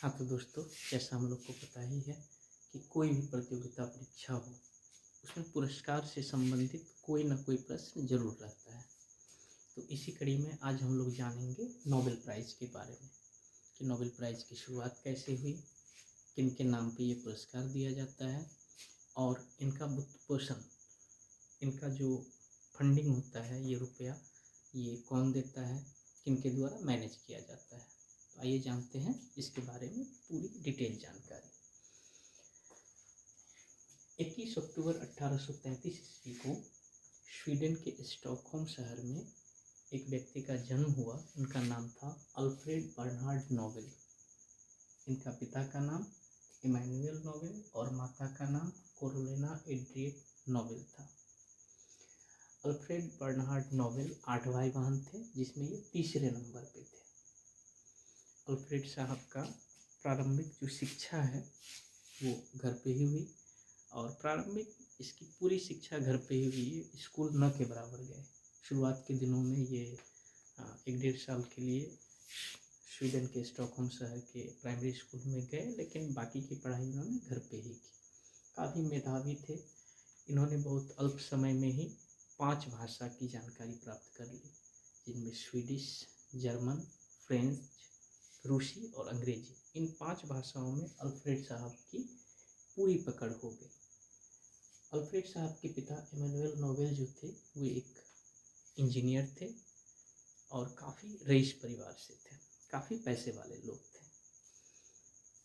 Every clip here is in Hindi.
हाँ, तो दोस्तों, जैसा हम लोग को पता ही है कि कोई भी प्रतियोगिता परीक्षा हो, उसमें पुरस्कार से संबंधित कोई ना कोई प्रश्न ज़रूर रहता है। तो इसी कड़ी में आज हम लोग जानेंगे नोबेल प्राइज़ के बारे में कि नोबेल प्राइज़ की शुरुआत कैसे हुई, किन-किन नाम पे ये पुरस्कार दिया जाता है और इनका वित्त-पोषण, इनका जो फंडिंग होता है, ये रुपया, ये कौन देता है, किनके द्वारा मैनेज किया जाता है। तो आइए जानते हैं इसके बारे में पूरी डिटेल जानकारी। 21 अक्टूबर 1833 ईस्वी को स्वीडन के स्टॉकहोम शहर में एक व्यक्ति का जन्म हुआ। उनका नाम था अल्फ्रेड बर्नार्ड नोबेल। इनका पिता का नाम इमैनुअल नोबेल और माता का नाम कैरोलिना एड्रिएट नोबेल था। अल्फ्रेड बर्नार्ड नोबेल 8 भाई बहन थे, जिसमें ये तीसरे नंबर पे थे। अल्फ्रेड साहब का प्रारंभिक जो शिक्षा है वो घर पे ही हुई और प्रारंभिक इसकी पूरी शिक्षा घर पे ही हुई। स्कूल न के बराबर गए। शुरुआत के दिनों में ये 1-1.5 साल के लिए स्वीडन के स्टॉकहोम शहर के प्राइमरी स्कूल में गए, लेकिन बाकी की पढ़ाई इन्होंने घर पे ही की। काफ़ी मेधावी थे। इन्होंने बहुत अल्प समय में ही 5 भाषा की जानकारी प्राप्त कर ली, जिनमें स्वीडिश, जर्मन, फ्रेंच, रूसी और अंग्रेजी। इन 5 भाषाओं में अल्फ्रेड साहब की पूरी पकड़ हो गई। अल्फ्रेड साहब के पिता इमैनुअल नोबेल जो थे वो एक इंजीनियर थे और काफ़ी रईस परिवार से थे, काफ़ी पैसे वाले लोग थे।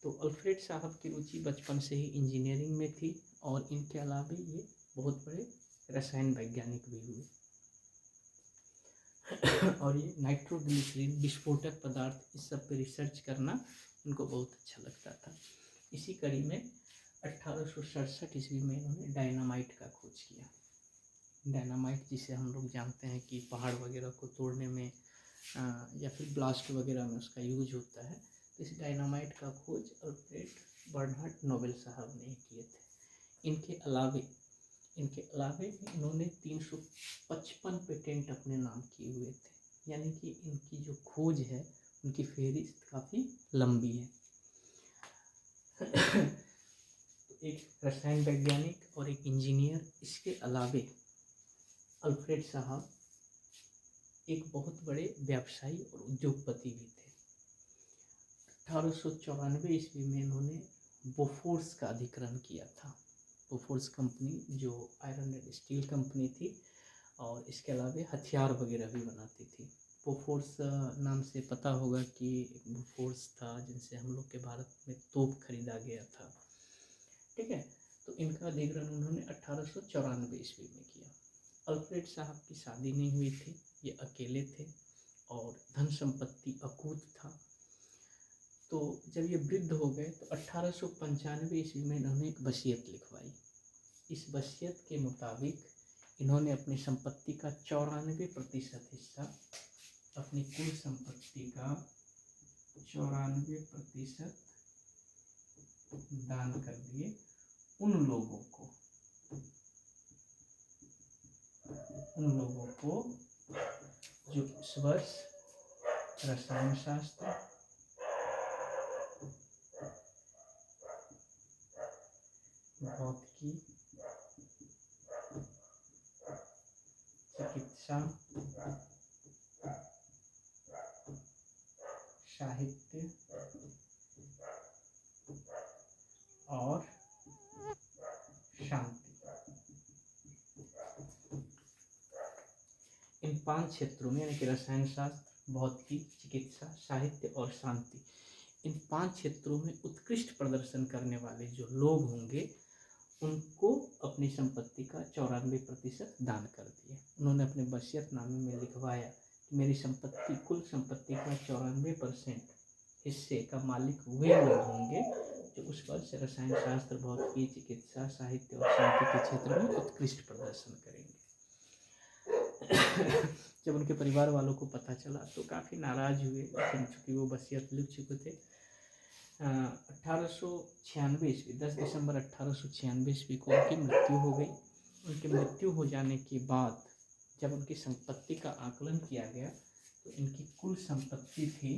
तो अल्फ्रेड साहब की रुचि बचपन से ही इंजीनियरिंग में थी और इनके अलावा ये बहुत बड़े रसायन वैज्ञानिक भी हुए। और ये नाइट्रोग्लिसरीन, विस्फोटक पदार्थ, इस सब पे रिसर्च करना उनको बहुत अच्छा लगता था। इसी कड़ी में 1867 ईस्वी में इन्होंने डायनामाइट का खोज किया। डायनामाइट जिसे हम लोग जानते हैं कि पहाड़ वगैरह को तोड़ने में या फिर ब्लास्ट वगैरह में उसका यूज होता है। तो इस डायनामाइट का खोज अल्फ्रेड बर्नार्ड नोबेल साहब ने किए थे। इनके अलावे इन्होंने 355 पेटेंट अपने नाम किए हुए थे, यानी कि इनकी जो खोज है उनकी फहरिस्त काफ़ी लंबी है। एक रसायन वैज्ञानिक और एक इंजीनियर, इसके अलावे अल्फ्रेड साहब एक बहुत बड़े व्यवसायी और उद्योगपति भी थे। 1894 ईस्वी में इन्होंने बोफोर्स का अधिग्रहण किया था। बोफोर्स कंपनी जो आयरन एंड स्टील कंपनी थी और इसके अलावा हथियार वगैरह भी बनाती थी। बोफोर्स नाम से पता होगा कि एक बोफोर्स था जिनसे हम लोग के भारत में तोप खरीदा गया था। ठीक है, तो इनका अधिग्रहण उन्होंने 1894 ईस्वी में किया। अल्फ्रेड साहब की शादी नहीं हुई थी, ये अकेले थे और धन संपत्ति अकूत था। तो जब ये वृद्ध हो गए तो 1895 ईस्वी में इन्होंने एक वसीयत लिखवाई। इस वसीयत के मुताबिक इन्होंने अपनी संपत्ति का 94% हिस्सा, अपनी कुल संपत्ति का 94% दान कर दिए उन लोगों को जो इस वर्ष रसायन शास्त्र, भौतिकी, चिकित्सा, साहित्य और शांति, इन 5 क्षेत्रों में, यानी कि रसायन शास्त्र, भौतिकी, चिकित्सा, साहित्य और शांति, इन 5 क्षेत्रों में उत्कृष्ट प्रदर्शन करने वाले जो लोग होंगे उनको अपनी संपत्ति का 94% दान कर दिए। उन्होंने अपने वसीयतनामे में लिखवाया कि मेरी संपत्ति, कुल संपत्ति का 94% हिस्से का मालिक वे लोग होंगे जो उस वर्ष रसायन शास्त्र, भौतिकी, चिकित्सा, साहित्य और शांति के क्षेत्र में उत्कृष्ट प्रदर्शन करेंगे। जब उनके परिवार वालों को पता चला तो काफ़ी नाराज हुए, लेकिन चूँकि वो वसीयत लिख चुके थे। 1896 ईस्वी 10 दिसंबर 1896 ईस्वी को उनकी मृत्यु हो गई। उनकी मृत्यु हो जाने के बाद जब उनकी संपत्ति का आकलन किया गया तो इनकी कुल संपत्ति थी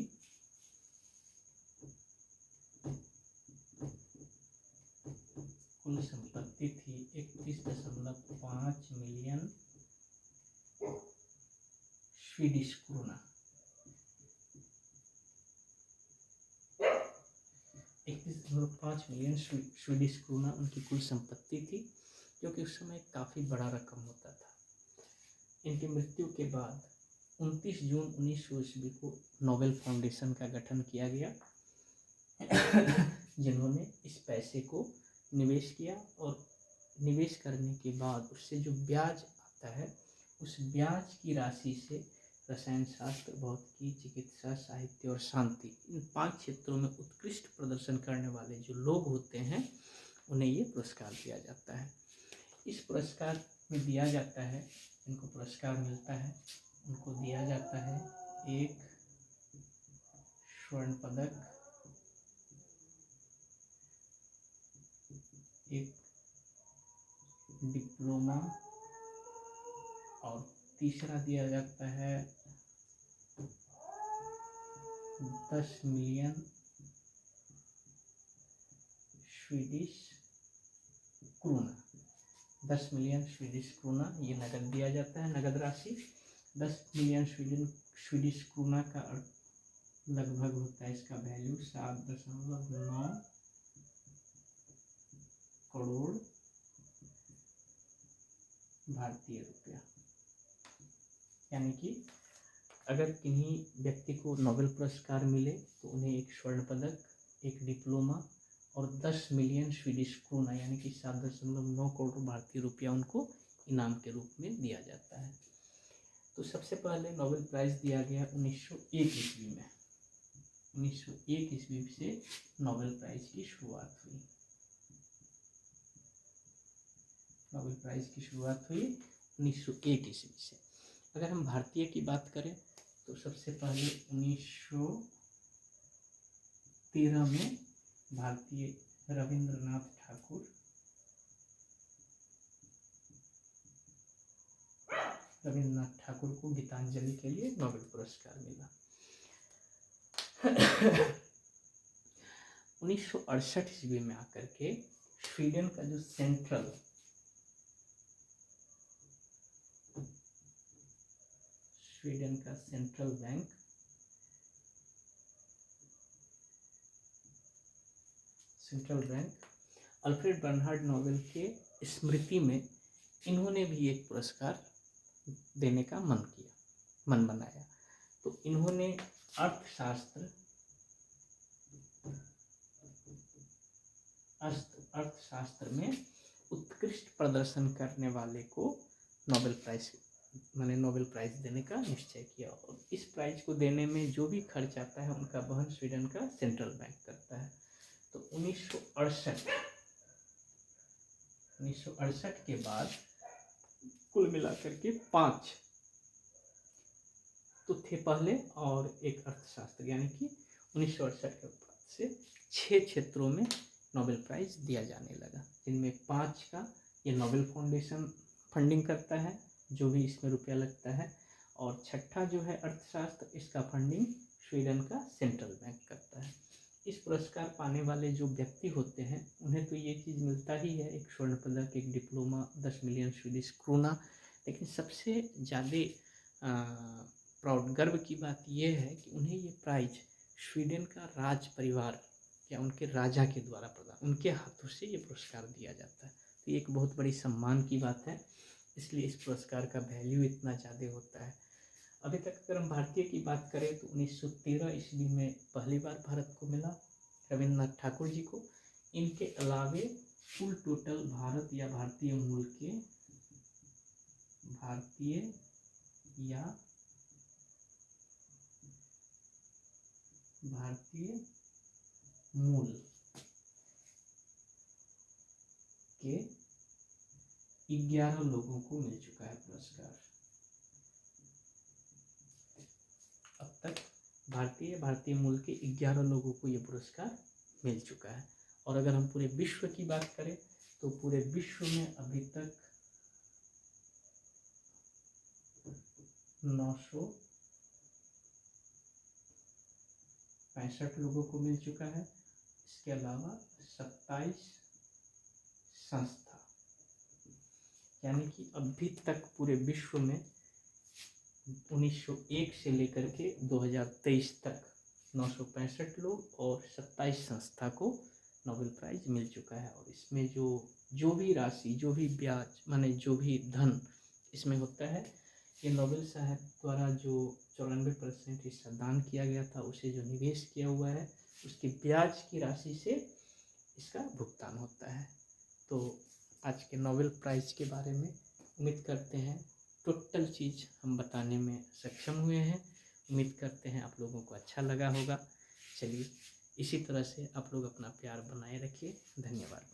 Swedish krona. 31.5 million Swedish krona उनकी कुल संपत्ति थी, जो कि उस समय काफ़ी बड़ा रकम होता था। इनकी मृत्यु के बाद 29 जून 1900 ईस्वी को नोबेल फाउंडेशन का गठन किया गया, जिन्होंने इस पैसे को निवेश किया और निवेश करने के बाद उससे जो ब्याज आता है, उस ब्याज की राशि से रसायन शास्त्र, भौतिकी, चिकित्सा, साहित्य और शांति, इन 5 क्षेत्रों में उत्कृष्ट प्रदर्शन करने वाले जो लोग होते हैं उन्हें ये पुरस्कार दिया जाता है। इस पुरस्कार में दिया जाता है, इनको पुरस्कार मिलता है, उनको दिया जाता है एक स्वर्ण पदक, एक डिप्लोमा और तीसरा दिया जाता है 10 million Swedish krona. 10 million Swedish krona ये नगद दिया जाता है, नगद राशि। 10 मिलियन स्वीडिश क्रोना का लगभग होता है इसका वैल्यू 7.9 करोड़ भारतीय रुपया। यानी कि अगर किन्हीं व्यक्ति को नोबेल पुरस्कार मिले तो उन्हें एक स्वर्ण पदक, एक डिप्लोमा और 10 मिलियन स्वीडिश क्रोना यानी कि 7.9 करोड़ भारतीय रुपया उनको इनाम के रूप में दिया जाता है। तो सबसे पहले नोबेल प्राइज़ दिया गया 1901 ईस्वी में। 1901 ईस्वी से नोबेल प्राइज़ की शुरुआत हुई। नोबेल प्राइज़ की शुरुआत हुई 1901 ईस्वी से। अगर हम भारतीय की बात करें तो सबसे पहले 1913 में भारतीय रविंद्रनाथ ठाकुर को गीतांजलि के लिए नोबेल पुरस्कार मिला। 1968 ईस्वी में आकर के स्वीडन का जो central bank Alfred Bernhard Nobel के स्मृति में इन्होंने भी एक पुरस्कार देने का मन बनाया। तो इन्होंने अर्थशास्त्र में उत्कृष्ट प्रदर्शन करने वाले को नोबेल प्राइज़ देने का निश्चय किया। और इस प्राइज़ को देने में जो भी खर्च आता है उनका वहन स्वीडन का सेंट्रल बैंक करता है। तो 1968 के बाद कुल मिलाकर के 5 तो थे पहले और एक अर्थशास्त्र, यानी कि 1968 के बाद से 6 क्षेत्रों में नोबेल प्राइज़ दिया जाने लगा, जिनमें 5 का ये नोबेल फाउंडेशन फंडिंग करता है, जो भी इसमें रुपया लगता है, और 6ठा जो है अर्थशास्त्र, इसका फंडिंग स्वीडन का सेंट्रल बैंक करता है। इस पुरस्कार पाने वाले जो व्यक्ति होते हैं उन्हें तो ये चीज़ मिलता ही है, एक स्वर्ण पदक, एक डिप्लोमा, 10 मिलियन स्वीडिश क्रोना, लेकिन सबसे ज़्यादा प्राउड गर्व की बात यह है कि उन्हें ये प्राइज़ स्वीडन का राज परिवार या उनके राजा के द्वारा उनके हाथों से ये पुरस्कार दिया जाता है। तो ये एक बहुत बड़ी सम्मान की बात है, इसलिए इस पुरस्कार का वैल्यू इतना ज़्यादा होता है। अभी तक अगर हम भारतीय की बात करें तो 1913 ईस्वी में पहली बार भारत को मिला रविंद्रनाथ ठाकुर जी को। इनके अलावे कुल टोटल भारत या भारतीय मूल के के 11 लोगों को मिल चुका है पुरस्कार। अब तक भारतीय मूल के 11 लोगों को ये पुरस्कार मिल चुका है। और अगर हम पूरे विश्व की बात करें तो पूरे विश्व में अभी तक 965 लोगों को मिल चुका है। इसके अलावा 27 संस्था, यानी कि अभी तक पूरे विश्व में 1901 से लेकर के 2023 तक 965 लोग और 27 संस्था को नोबेल प्राइज मिल चुका है। और इसमें जो भी राशि, जो भी ब्याज, माने जो भी धन इसमें होता है, ये नोबेल साहब द्वारा जो 94% हिस्सा दान किया गया था, उसे जो निवेश किया हुआ है, उसके ब्याज की राशि से इसका भुगतान होता है। तो आज के नोबेल प्राइज़ के बारे में उम्मीद करते हैं टोटल चीज़ हम बताने में सक्षम हुए हैं। उम्मीद करते हैं आप लोगों को अच्छा लगा होगा। चलिए, इसी तरह से आप लोग अपना प्यार बनाए रखिए। धन्यवाद।